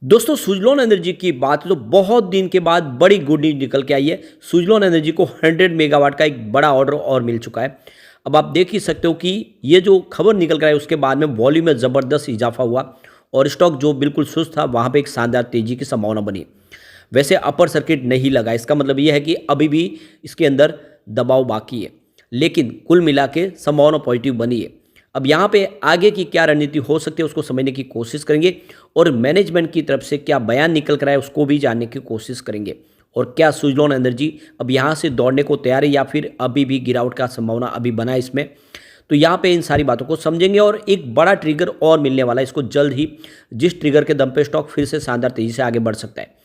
दोस्तों सुजलॉन एनर्जी की बात तो बहुत दिन के बाद बड़ी गुड न्यूज निकल के आई है। सुजलॉन एनर्जी को 100 मेगावाट का एक बड़ा ऑर्डर और मिल चुका है। अब आप देख ही सकते हो कि ये जो खबर निकल कर आई उसके बाद में वॉल्यूम में ज़बरदस्त इजाफा हुआ और स्टॉक जो बिल्कुल सुस्त था वहाँ पे एक शानदार तेजी की संभावना बनी। वैसे अपर सर्किट नहीं लगा, इसका मतलब ये है कि अभी भी इसके अंदर दबाव बाकी है, लेकिन कुल मिला के संभावना पॉजिटिव बनी है। अब यहाँ पे आगे की क्या रणनीति हो सकती है उसको समझने की कोशिश करेंगे और मैनेजमेंट की तरफ से क्या बयान निकल कर आए उसको भी जानने की कोशिश करेंगे। और क्या सुजलॉन एनर्जी अब यहाँ से दौड़ने को तैयार है या फिर अभी भी गिरावट का संभावना अभी बना है इसमें, तो यहाँ पे इन सारी बातों को समझेंगे। और एक बड़ा ट्रिगर और मिलने वाला है इसको जल्द ही, जिस ट्रिगर के दम पे स्टॉक फिर से शानदार तेजी से आगे बढ़ सकता है।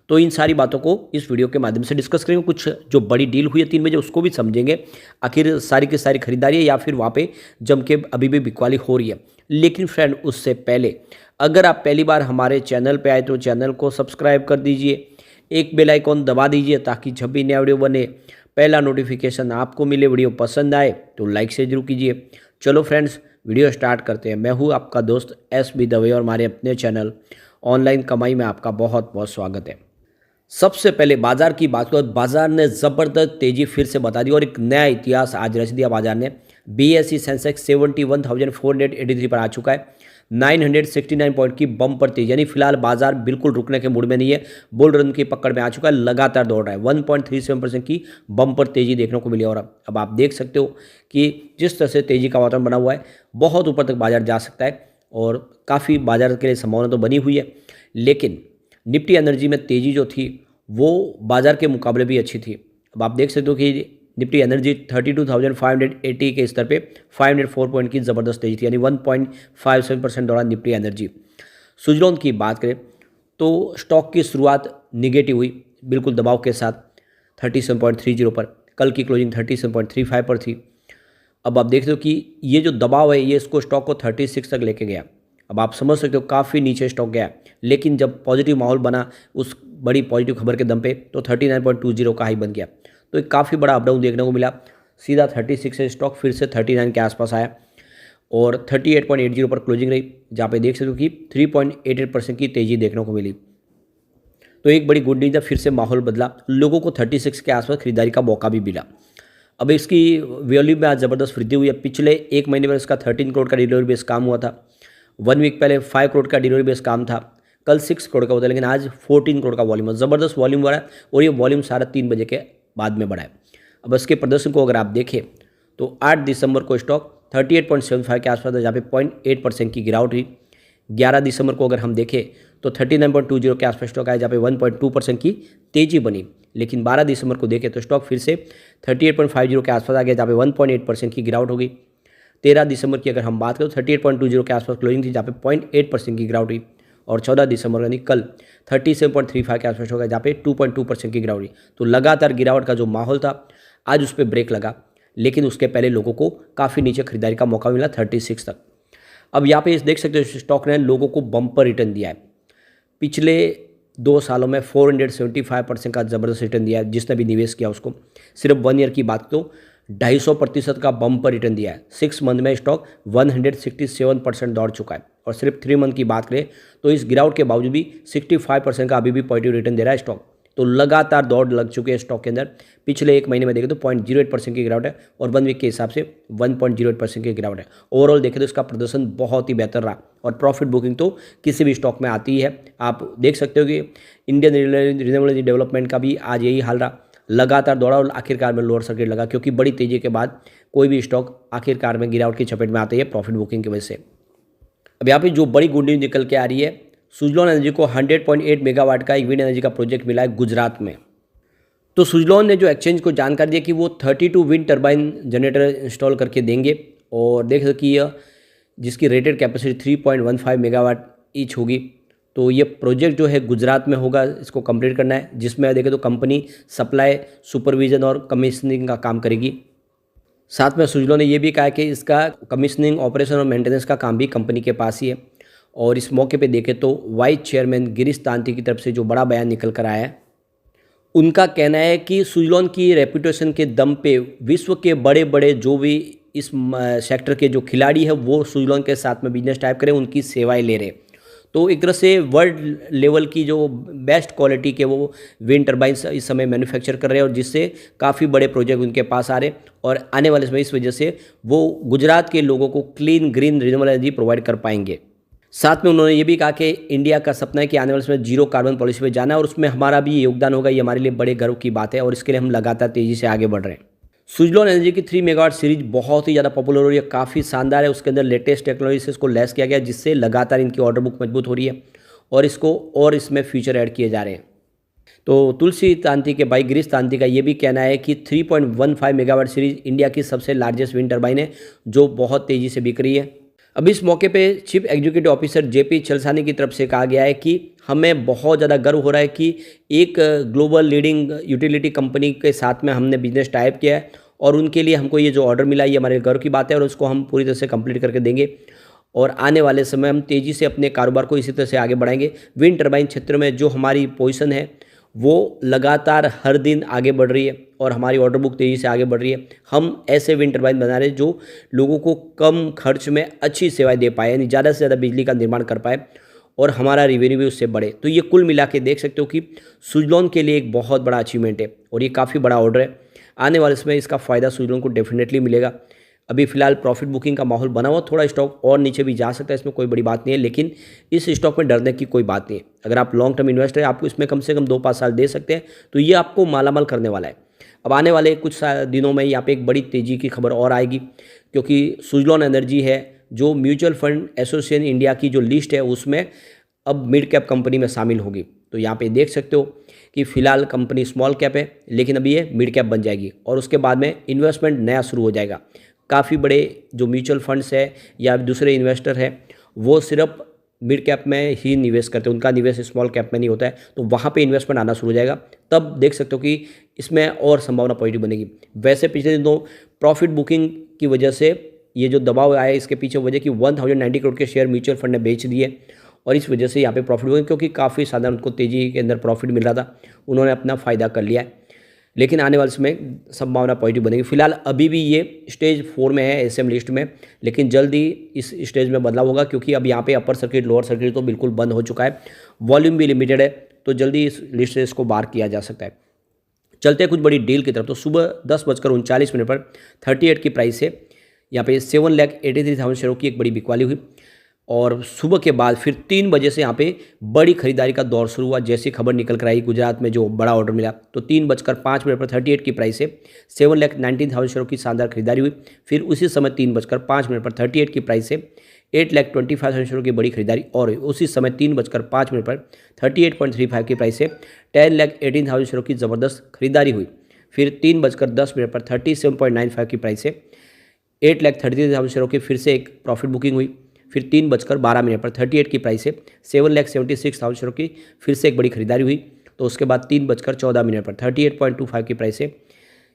तो इन सारी बातों को इस वीडियो के माध्यम से डिस्कस करेंगे। कुछ जो बड़ी डील हुई है 3 बजे उसको भी समझेंगे, आखिर सारी की सारी खरीदारी है या फिर वहाँ पे जम के अभी भी बिकवाली हो रही है। लेकिन फ्रेंड उससे पहले अगर आप पहली बार हमारे चैनल पे आए तो चैनल को सब्सक्राइब कर दीजिए, एक बेल आइकॉन दबा दीजिए ताकि जब भी नया वीडियो बने पहला नोटिफिकेशन आपको मिले। वीडियो पसंद आए तो लाइक से जरूर कीजिए। चलो फ्रेंड्स वीडियो स्टार्ट करते हैं। मैं हूँ आपका दोस्त SB दवे और हमारे अपने चैनल ऑनलाइन कमाई में आपका बहुत बहुत स्वागत है। सबसे पहले बाजार की बात करो, बाजार ने ज़बरदस्त तेजी फिर से बता दी और एक नया इतिहास आज रच दिया बाजार ने। BSE सेंसेक्स 71,483 पर आ चुका है। 969 पॉइंट की बम पर तेजी, यानी फिलहाल बाजार बिल्कुल रुकने के मूड में नहीं है, बुल रन की पकड़ में आ चुका है, लगातार दौड़ रहा है। 1.37% की बम पर तेजी देखने को मिली। और अब आप देख सकते हो कि जिस तरह से तेजी का वातावरण बना हुआ है बहुत ऊपर तक बाजार जा सकता है और काफ़ी बाजार के लिए संभावना तो बनी हुई है। लेकिन निफ्टी एनर्जी में तेज़ी जो थी वो बाजार के मुकाबले भी अच्छी थी। अब आप देख सकते हो कि निफ्टी एनर्जी 32,580 के स्तर पे 504 पॉइंट की ज़बरदस्त तेजी थी, यानी 1.57% दौड़ा निफ्टी एनर्जी। सुजलॉन की बात करें तो स्टॉक की शुरुआत निगेटिव हुई, बिल्कुल दबाव के साथ 37.30 पर। कल की क्लोजिंग 37.35 पर थी। अब आप देखते हो कि ये जो दबाव है ये इसको स्टॉक को 36 तक लेके गया। अब आप समझ सकते हो काफ़ी नीचे स्टॉक गया, लेकिन जब पॉजिटिव माहौल बना उस बड़ी पॉजिटिव खबर के दम पे तो 39.20 का हाई बन गया। तो एक काफ़ी बड़ा अपडाउन देखने को मिला, सीधा 36 से स्टॉक फिर से 39 के आसपास आया और 38.80 पर क्लोजिंग रही, जहाँ पे देख सकते हो कि 3.88% की तेज़ी देखने को मिली। तो एक बड़ी गुड न्यूज़ है, फिर से माहौल बदला, लोगों को 36 के आसपास खरीदारी का मौका भी मिला। अब इसकी वॉल्यूम में आज ज़बरदस्त वृद्धि हुई है। पिछले एक महीने में इसका 13 करोड़ का डिलीवरी बेस काम हुआ था। 1 वीक पहले 5 करोड़ का डिलीवरी बेस काम था, कल 6 करोड़ का होता है, लेकिन आज 14 करोड़ का वॉल्यूम है। ज़बरदस्त वॉल्यूम बढ़ा है और ये वॉल्यूम 3:30 बजे के बाद में बढ़ा है। अब इसके प्रदर्शन को अगर आप देखें तो 8 दिसंबर को स्टॉक 38.75 के आसपास था, जहाँ पे 0.8% की गिरावट हुई। 11 दिसंबर को अगर हम देखें तो 39.20 के आसपास स्टॉक आया, जहाँ पे 1.2% की तेज़ी बनी। लेकिन 12 दिसंबर को देखें तो स्टॉक फिर से 38.50 के आसपास आ गया, जहाँ पे 1.8% की गिरावट हो गई। 13 दिसंबर की अगर हम बात करें तो 38.20 के आसपास क्लोजिंग थी, जहाँ पे 0.8% की गिरावट हुई। और 14 दिसंबर यानी कल 37.35 के आसपास हो गया, जहाँ पे 2.2% की गिरावट हुई। तो लगातार गिरावट का जो माहौल था आज उस पर ब्रेक लगा, लेकिन उसके पहले लोगों को काफ़ी नीचे खरीदारी का मौका मिला 36 तक। अब यहाँ पे देख सकते हो स्टॉक ने लोगों को बम्पर रिटर्न दिया है। पिछले 2 सालों में 475% का ज़बरदस्त रिटर्न दिया है। जिसने भी निवेश किया उसको सिर्फ 1 ईयर की बात तो 250% का बम्पर रिटर्न दिया है। 6 मंथ में स्टॉक 167% दौड़ चुका है। और सिर्फ 3 मंथ की बात करें तो इस गिरावट के बावजूद भी 65% का अभी भी पॉजिटिव रिटर्न दे रहा है स्टॉक। तो लगातार दौड़ लग चुके हैं स्टॉक के अंदर। पिछले एक महीने में देखें तो 0.08% की गिरावट है और 1 वीक के हिसाब से 1.08% की गिरावट है। ओवरऑल देखें तो इसका प्रदर्शन बहुत ही बेहतर रहा और प्रॉफिट बुकिंग तो किसी भी स्टॉक में आती है। आप देख सकते हो कि इंडियन रिन्यूएबल एनर्जी डेवलपमेंट का भी आज यही हाल रहा, लगातार दौड़ा और आखिरकार में लोअर सर्किट लगा, क्योंकि बड़ी तेजी के बाद कोई भी स्टॉक आखिरकार में गिरावट की चपेट में आती है प्रॉफिट बुकिंग की वजह से। अब यहाँ पे जो बड़ी गुड न्यूज़ निकल के आ रही है, सुजलॉन एनर्जी को 100.8 मेगावाट का एक विंड एनर्जी का प्रोजेक्ट मिला है गुजरात में। तो सुजलॉन ने जो एक्सचेंज को जानकारी दी कि वो 32 विंड टर्बाइन जनरेटर इंस्टॉल करके देंगे और देख सकिए जिसकी रेटेड कैपेसिटी 3.15 मेगावाट ईच होगी। तो ये प्रोजेक्ट जो है गुजरात में होगा, इसको कंप्लीट करना है, जिसमें देखें तो कंपनी सप्लाई, सुपरविजन और कमीशनिंग का काम करेगी। साथ में सुजलॉन ने यह भी कहा कि इसका कमीशनिंग, ऑपरेशन और मेंटेनेंस का काम भी कंपनी के पास ही है। और इस मौके पे देखें तो वाइस चेयरमैन गिरीश तांती की तरफ से जो बड़ा बयान निकल कर आया है, उनका कहना है कि सुजलॉन की रेपुटेशन के दम पे विश्व के बड़े बड़े जो भी इस सेक्टर के जो खिलाड़ी हैं वो सुजलॉन के साथ में बिजनेस टाइप करें, उनकी सेवाएं ले रहे। तो एक तरह से वर्ल्ड लेवल की जो बेस्ट क्वालिटी के वो विंड टर्बाइंस इस समय मैन्युफैक्चर कर रहे हैं और जिससे काफ़ी बड़े प्रोजेक्ट उनके पास आ रहे हैं और आने वाले समय इस वजह से वो गुजरात के लोगों को clean green renewable energy provide कर पाएंगे। साथ में उन्होंने ये भी कहा कि इंडिया का सपना है कि आने वाले समय जीरो कार्बन पॉलिसी पे जाना है और उसमें हमारा भी योगदान होगा। ये हमारे लिए बड़े गर्व की बात है और इसके लिए हम लगातार तेज़ी से आगे बढ़ रहे हैं। सुजलॉन एनर्जी की 3 मेगावाट सीरीज बहुत ही ज़्यादा पॉपुलर हो रही है, काफ़ी शानदार है। उसके अंदर लेटेस्ट टेक्नोलॉजी से इसको लैस किया गया जिससे लगातार इनकी ऑर्डर बुक मजबूत हो रही है और इसमें फीचर ऐड किए जा रहे हैं। तो तुलसी तांती के भाई गिरीश तांती का ये भी कहना है कि 3.15 मेगावाट सीरीज इंडिया की सबसे लार्जेस्ट विंड टर्बाइन है जो बहुत तेज़ी से बिक रही है। अब इस मौके पे चीफ एग्जीक्यूटिव ऑफिसर जेपी चलसानी की तरफ से कहा गया है कि हमें बहुत ज़्यादा गर्व हो रहा है कि एक ग्लोबल लीडिंग यूटिलिटी कंपनी के साथ में हमने बिजनेस टाइप किया है और उनके लिए हमको ये जो ऑर्डर मिला ये हमारे गर्व की बात है और उसको हम पूरी तरह से कंप्लीट करके देंगे और आने वाले समय हम तेज़ी से अपने कारोबार को इसी तरह से आगे बढ़ाएंगे। विंड टर्बाइन क्षेत्र में जो हमारी पोजीशन है वो लगातार हर दिन आगे बढ़ रही है और हमारी ऑर्डर बुक तेज़ी से आगे बढ़ रही है। हम ऐसे विंड टर्बाइन बना रहे हैं जो लोगों को कम खर्च में अच्छी सेवाएं दे पाए, यानी ज़्यादा से ज़्यादा बिजली का निर्माण कर पाए और हमारा रेवेन्यू भी उससे बढ़े। तो ये कुल मिला के देख सकते हो कि सुजलॉन के लिए एक बहुत बड़ा अचीवमेंट है और ये काफ़ी बड़ा ऑर्डर है। आने वाले समय इसका फ़ायदा सुजलॉन को डेफिनेटली मिलेगा। अभी फ़िलहाल प्रॉफिट बुकिंग का माहौल बना हुआ, थोड़ा स्टॉक और नीचे भी जा सकता है, इसमें कोई बड़ी बात नहीं है, लेकिन इस स्टॉक में डरने की कोई बात नहीं है। अगर आप लॉन्ग टर्म इन्वेस्टर हैं, आपको इसमें कम से कम 2-5 साल दे सकते हैं, तो ये आपको मालामाल करने वाला है। अब आने वाले कुछ दिनों में यहाँ पे एक बड़ी तेज़ी की खबर और आएगी क्योंकि सुजलॉन एनर्जी है जो म्यूचुअल फंड एसोसिएशन इंडिया की जो लिस्ट है उसमें अब मिड कैप कंपनी में शामिल होगी। तो यहाँ पे देख सकते हो कि फ़िलहाल कंपनी स्मॉल कैप है लेकिन अभी ये मिड कैप बन जाएगी और उसके बाद में इन्वेस्टमेंट नया शुरू हो जाएगा। काफ़ी बड़े जो म्यूचुअल फंड्स है या दूसरे इन्वेस्टर है वो सिर्फ मिड कैप में ही निवेश करते हैं, उनका निवेश स्मॉल कैप में नहीं होता है, तो वहाँ पे इन्वेस्टमेंट आना शुरू हो जाएगा। तब देख सकते हो कि इसमें और संभावना पॉजिटिव बनेगी। वैसे पिछले दिनों प्रॉफिट बुकिंग की वजह से ये जो दबाव आया इसके पीछे वजह कि 1090 करोड़ के शेयर म्यूचुअल फंड ने बेच दिए और इस वजह से यहाँ पे प्रॉफिट बुकिंग, क्योंकि काफ़ी साधारण उनको तेज़ी के अंदर प्रॉफिट मिल रहा था, उन्होंने अपना फ़ायदा कर लिया है। लेकिन आने वाले समय संभावना पॉजिटिव बनेगी। फिलहाल अभी भी ये स्टेज 4 में है एसएम लिस्ट में, लेकिन जल्द ही इस स्टेज में बदलाव होगा क्योंकि अब यहाँ पे अपर सर्किट लोअर सर्किट तो बिल्कुल बंद हो चुका है, वॉल्यूम भी लिमिटेड है, तो जल्दी इस लिस्ट से इसको बाहर किया जा सकता है। चलते हैं कुछ बड़ी डील की तरफ। तो सुबह 10:39 पर 38 की प्राइस से यहाँ पे 7,83,000 शेयरों की एक बड़ी बिकवाली हुई और सुबह के बाद फिर 3 बजे से यहाँ पे बड़ी खरीदारी का दौर शुरू हुआ। जैसी खबर निकल कर आई गुजरात में जो बड़ा ऑर्डर मिला, तो 3:05 पर 38 की प्राइस से 7,19,000 शेयरों की शानदार खरीदारी हुई। फिर उसी समय 3:05 पर 38 की प्राइस से 8,25,000 शेयरों की बड़ी खरीदारी और उसी समय 3:05 पर 38.35 की प्राइस से 10,18,000 शेयरों की ज़बरदस्त खरीदारी हुई। फिर 3:10 पर 37.95 की प्राइस से 8,33,000 शेयरों की फिर से एक प्रॉफिट बुकिंग हुई। फिर 3:12 पर 38 की प्राइस से 7,76,000 शेयरों की फिर से एक बड़ी खरीदारी हुई। तो उसके बाद 3:14 पर 38.25 की प्राइस से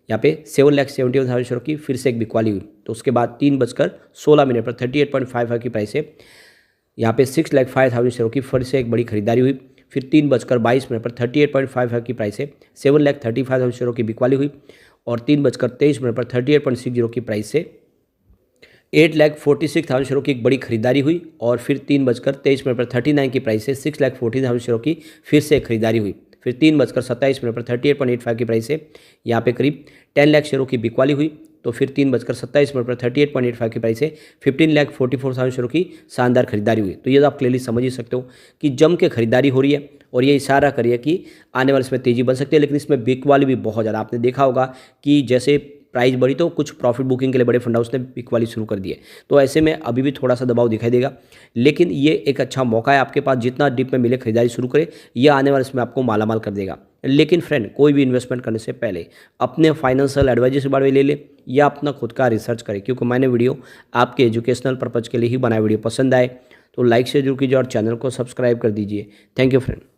यहाँ पे 7,71,000 शेयरों की फिर से एक बिकवाली हुई। तो उसके बाद 3:16 पर 38.55 की प्राइस से यहाँ पे 6,05,000 शेयरों की फिर से एक बड़ी खरीदारी हुई। फिर 3:22 पर 38.55 की प्राइस से 7,35,000 शेयरों की बिकवाली हुई और 3:23 पर 38.60 की प्राइस से 8,46,000 शेयरों की एक बड़ी खरीदारी हुई और फिर 3:23 पर 39 की प्राइस से 6,14,000 शेयरों की फिर से एक खरीदारी हुई। फिर 3:27 पर 38.85 की प्राइस से यहाँ पे करीब 10 लाख शेयरों की बिकवाली हुई। तो फिर 3:27 पर 38.85 की प्राइस से 15,44,000 शेयरों की शानदार खरीदारी हुई। तो ये आप क्लियरली समझ ही सकते हो कि जम के खरीदारी हो रही है और ये इशारा करिए कि आने वाले समय तेज़ी बन सकती है। लेकिन इसमें बिकवाली भी बहुत ज़्यादा, आपने देखा होगा कि जैसे प्राइस बढ़ी तो कुछ प्रॉफिट बुकिंग के लिए बड़े फंड हाउस ने बिकवाली शुरू कर दी है। तो ऐसे में अभी भी थोड़ा सा दबाव दिखाई देगा, लेकिन ये एक अच्छा मौका है आपके पास, जितना डिप में मिले खरीदारी शुरू करें, यह आने वाले समय आपको मालामाल कर देगा। लेकिन फ्रेंड, कोई भी इन्वेस्टमेंट करने से पहले अपने फाइनेंशियल एडवाइजर से बारे में ले ले या अपना खुद का रिसर्च करें, क्योंकि मैंने वीडियो आपके एजुकेशनल पर्पज़ के लिए ही बनाया। वीडियो पसंद आए तो लाइक से जरूर कीजिए और चैनल को सब्सक्राइब कर दीजिए। Thank you friend.